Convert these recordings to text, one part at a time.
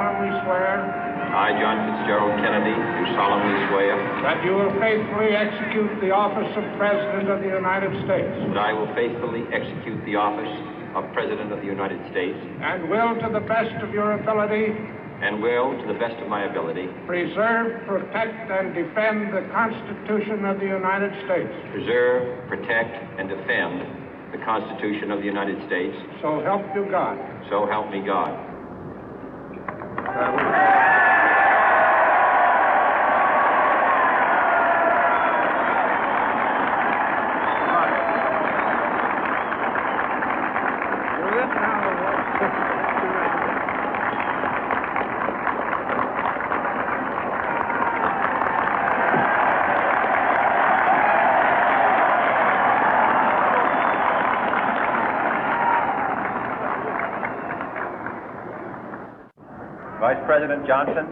solemnly swear I, John Fitzgerald Kennedy, do solemnly swear that you will faithfully execute the office of President of the United States that I will faithfully execute the office of President of the United States and will, to the best of your ability, to the best of my ability, preserve, protect, and defend the Constitution of the United States. Preserve, protect, and defend the Constitution of the United States. So help you God. So help me God. Vice President Johnson,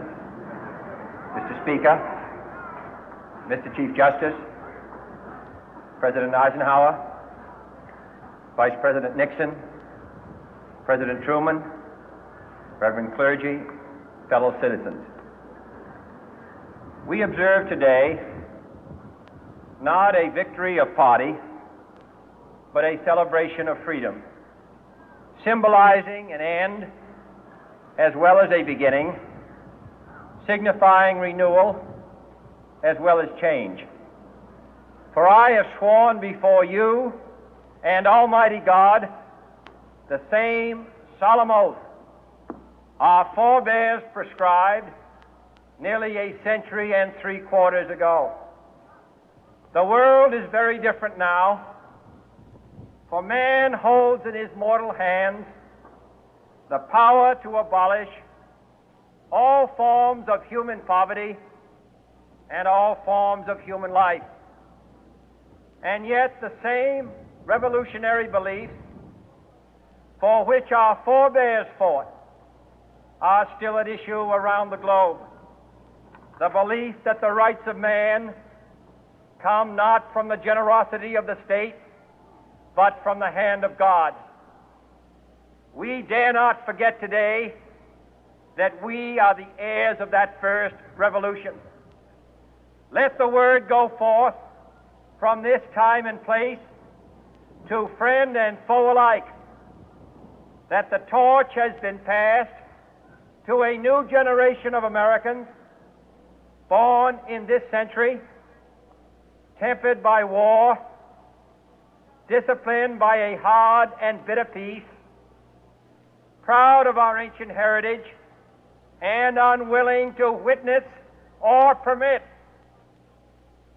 Mr. Speaker, Mr. Chief Justice, President Eisenhower, Vice President Nixon, President Truman, Reverend clergy, fellow citizens. We observe today not a victory of party, but a celebration of freedom, symbolizing an end as well as a beginning, signifying renewal as well as change. For I have sworn before you and Almighty God the same solemn oath our forebears prescribed nearly a century and 3/4 ago. The world is very different now, for man holds in his mortal hands the power to abolish all forms of human poverty and all forms of human life. And yet the same revolutionary beliefs for which our forebears fought are still at issue around the globe. The belief that the rights of man come not from the generosity of the state, but from the hand of God. We dare not forget today that we are the heirs of that first revolution. Let the word go forth from this time and place to friend and foe alike that the torch has been passed to a new generation of Americans born in this century, tempered by war, disciplined by a hard and bitter peace, proud of our ancient heritage, and unwilling to witness or permit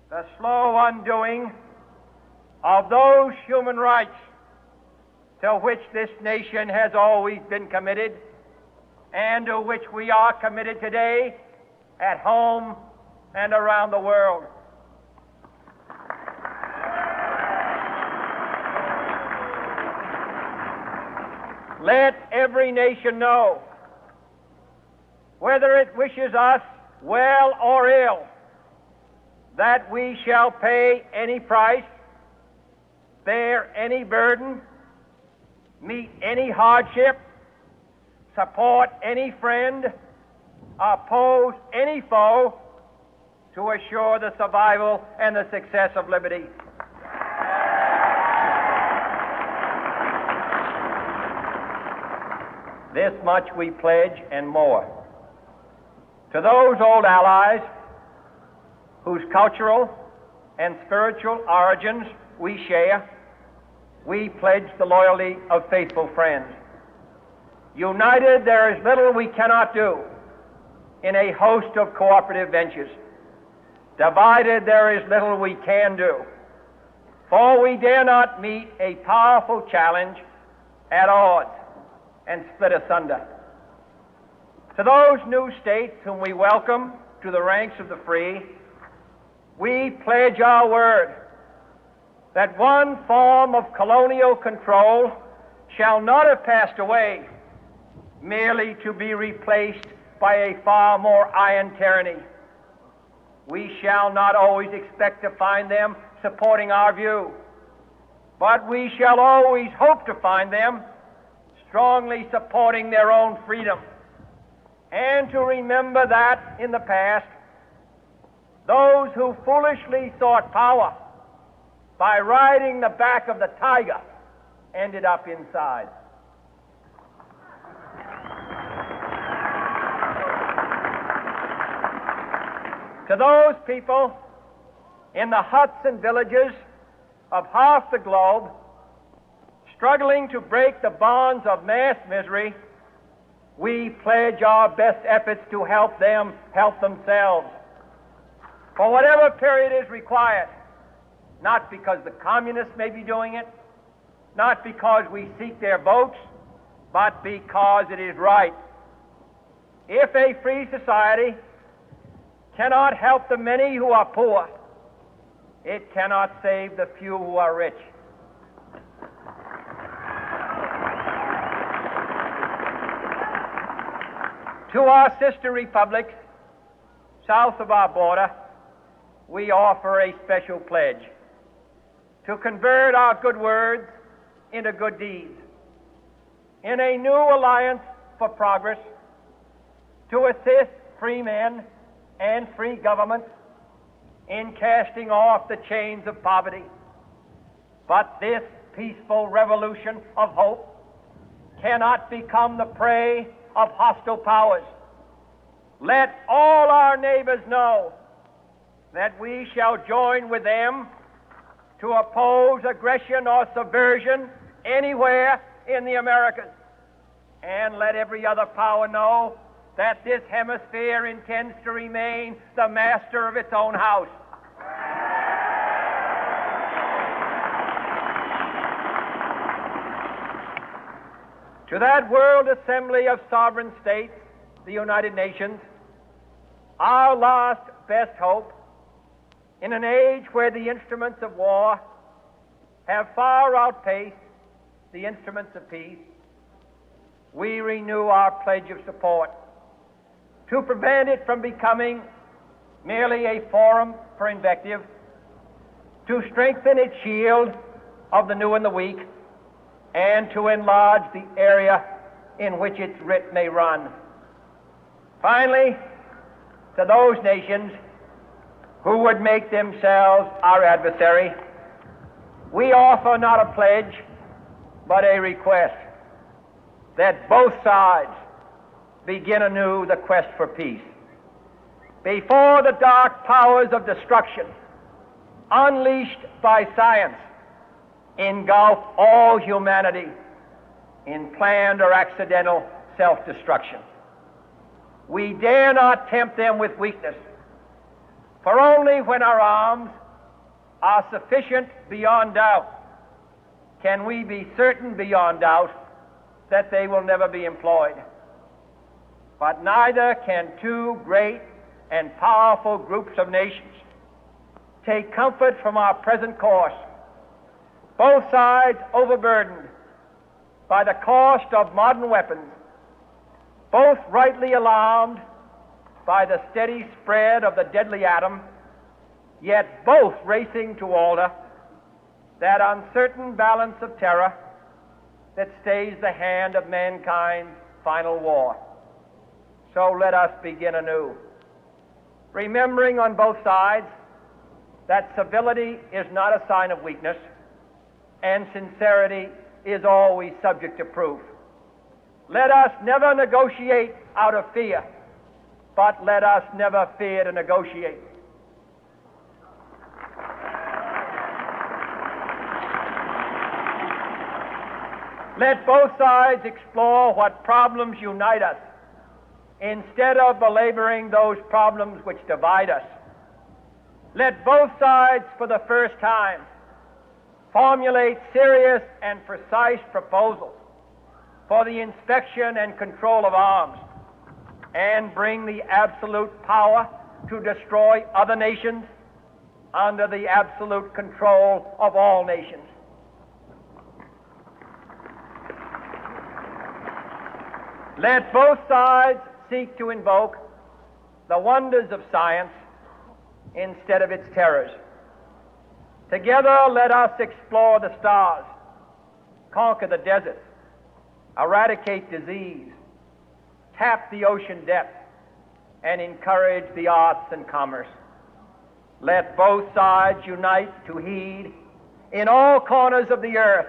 the slow undoing of those human rights to which this nation has always been committed and to which we are committed today at home and around the world. Let every nation know, whether it wishes us well or ill, that we shall pay any price, bear any burden, meet any hardship, support any friend, oppose any foe to assure the survival and the success of liberty. This much we pledge and more. To those old allies whose cultural and spiritual origins we share, we pledge the loyalty of faithful friends. United, there is little we cannot do in a host of cooperative ventures. Divided, there is little we can do, for we dare not meet a powerful challenge at odds and split asunder. To those new states whom we welcome to the ranks of the free, we pledge our word that one form of colonial control shall not have passed away, merely to be replaced by a far more iron tyranny. We shall not always expect to find them supporting our view, but we shall always hope to find them strongly supporting their own freedom and to remember that in the past, those who foolishly sought power by riding the back of the tiger ended up inside. To those people in the huts and villages of half the globe struggling to break the bonds of mass misery, we pledge our best efforts to help them help themselves for whatever period is required, not because the communists may be doing it, not because we seek their votes, but because it is right. If a free society cannot help the many who are poor, it cannot save the few who are rich. To our sister republics south of our border, we offer a special pledge to convert our good words into good deeds, in a new alliance for progress, to assist free men and free governments in casting off the chains of poverty. But this peaceful revolution of hope cannot become the prey of hostile powers. Let all our neighbors know that we shall join with them to oppose aggression or subversion anywhere in the Americas. And let every other power know that this hemisphere intends to remain the master of its own house. To that World Assembly of Sovereign States, the United Nations, our last best hope, in an age where the instruments of war have far outpaced the instruments of peace, we renew our pledge of support to prevent it from becoming merely a forum for invective, to strengthen its shield of the new and the weak, and to enlarge the area in which its writ may run. Finally, to those nations who would make themselves our adversary, we offer not a pledge, but a request that both sides begin anew the quest for peace. Before the dark powers of destruction, unleashed by science, engulf all humanity in planned or accidental self-destruction, we dare not tempt them with weakness, for only when our arms are sufficient beyond doubt can we be certain beyond doubt that they will never be employed. But neither can two great and powerful groups of nations take comfort from our present course, both sides overburdened by the cost of modern weapons, both rightly alarmed by the steady spread of the deadly atom, yet both racing to alter that uncertain balance of terror that stays the hand of mankind's final war. So let us begin anew, remembering on both sides that civility is not a sign of weakness, and sincerity is always subject to proof. Let us never negotiate out of fear, but let us never fear to negotiate. Let both sides explore what problems unite us, instead of belaboring those problems which divide us. Let both sides, for the first time, formulate serious and precise proposals for the inspection and control of arms, and bring the absolute power to destroy other nations under the absolute control of all nations. Let both sides seek to invoke the wonders of science instead of its terrors. Together, let us explore the stars, conquer the deserts, eradicate disease, tap the ocean depth, and encourage the arts and commerce. Let both sides unite to heed in all corners of the earth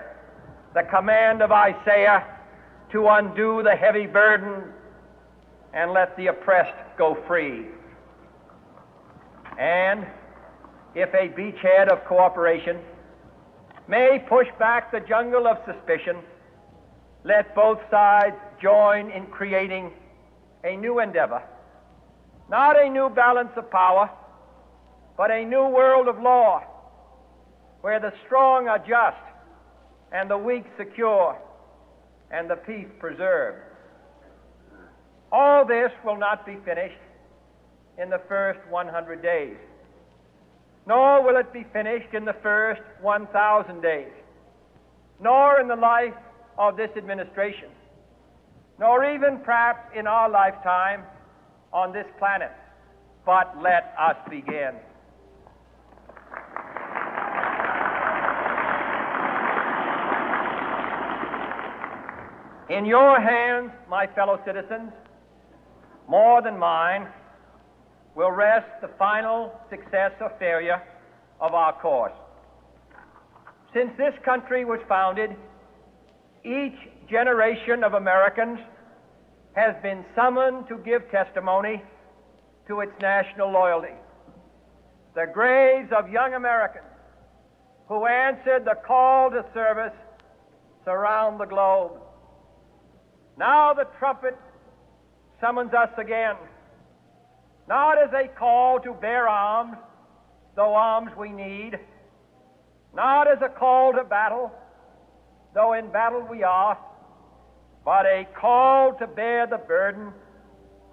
the command of Isaiah to undo the heavy burden and let the oppressed go free. And if a beachhead of cooperation may push back the jungle of suspicion, let both sides join in creating a new endeavor, not a new balance of power, but a new world of law, where the strong are just and the weak secure and the peace preserved. All this will not be finished in the first 100 days, nor will it be finished in the first 1,000 days, nor in the life of this administration, nor even perhaps in our lifetime on this planet. But let us begin. In your hands, my fellow citizens, more than mine, will rest the final success or failure of our course. Since this country was founded, each generation of Americans has been summoned to give testimony to its national loyalty. The graves of young Americans who answered the call to service surround the globe. Now the trumpet summons us again, not as a call to bear arms, though arms we need, not as a call to battle, though in battle we are, but a call to bear the burden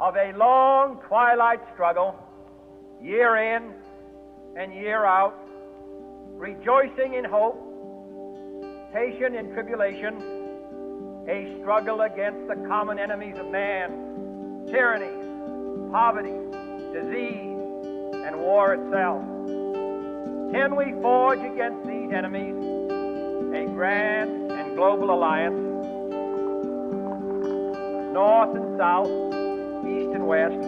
of a long twilight struggle, year in and year out, rejoicing in hope, patient in tribulation, a struggle against the common enemies of man, tyranny, poverty, disease, and war itself. Can we forge against these enemies a grand and global alliance, north and south, east and west,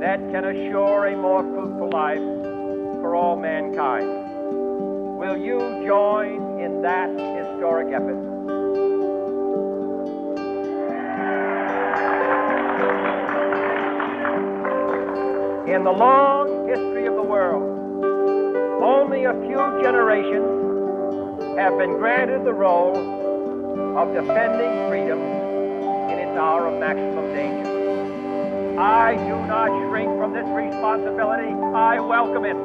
that can assure a more fruitful life for all mankind? Will you join in that historic effort? In the long history of the world, only a few generations have been granted the role of defending freedom in its hour of maximum danger. I do not shrink from this responsibility. I welcome it.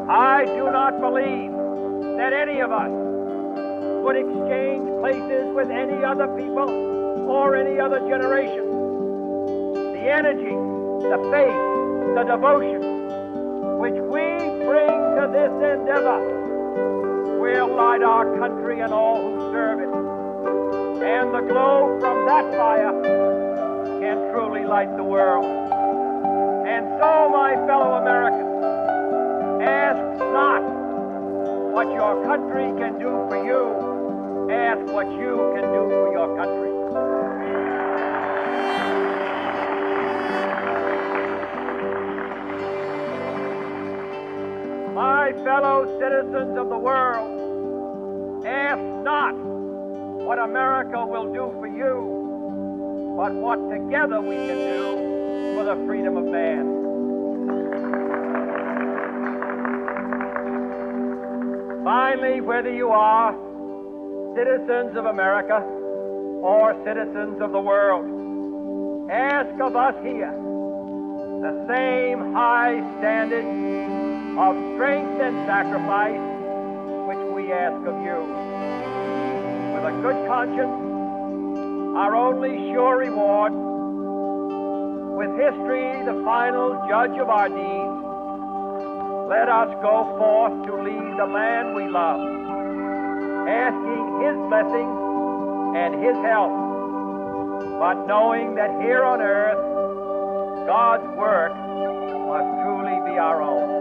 I do not believe that any of us would exchange places with any other people or any other generation. The energy, the faith, the devotion which we bring to this endeavor will light our country and all who serve it. And the glow from that fire can truly light the world. And so, my fellow Americans, ask not what your country can do for you, ask what you can do for your country. My fellow citizens of the world, ask not what America will do for you, but what together we can do for the freedom of man. Finally, whether you are citizens of America or citizens of the world, ask of us here the same high standard of strength and sacrifice which we ask of you. With a good conscience, our only sure reward, with history the final judge of our deeds, let us go forth to lead the land we love, asking His blessing and His help, but knowing that here on earth, God's work must truly be our own.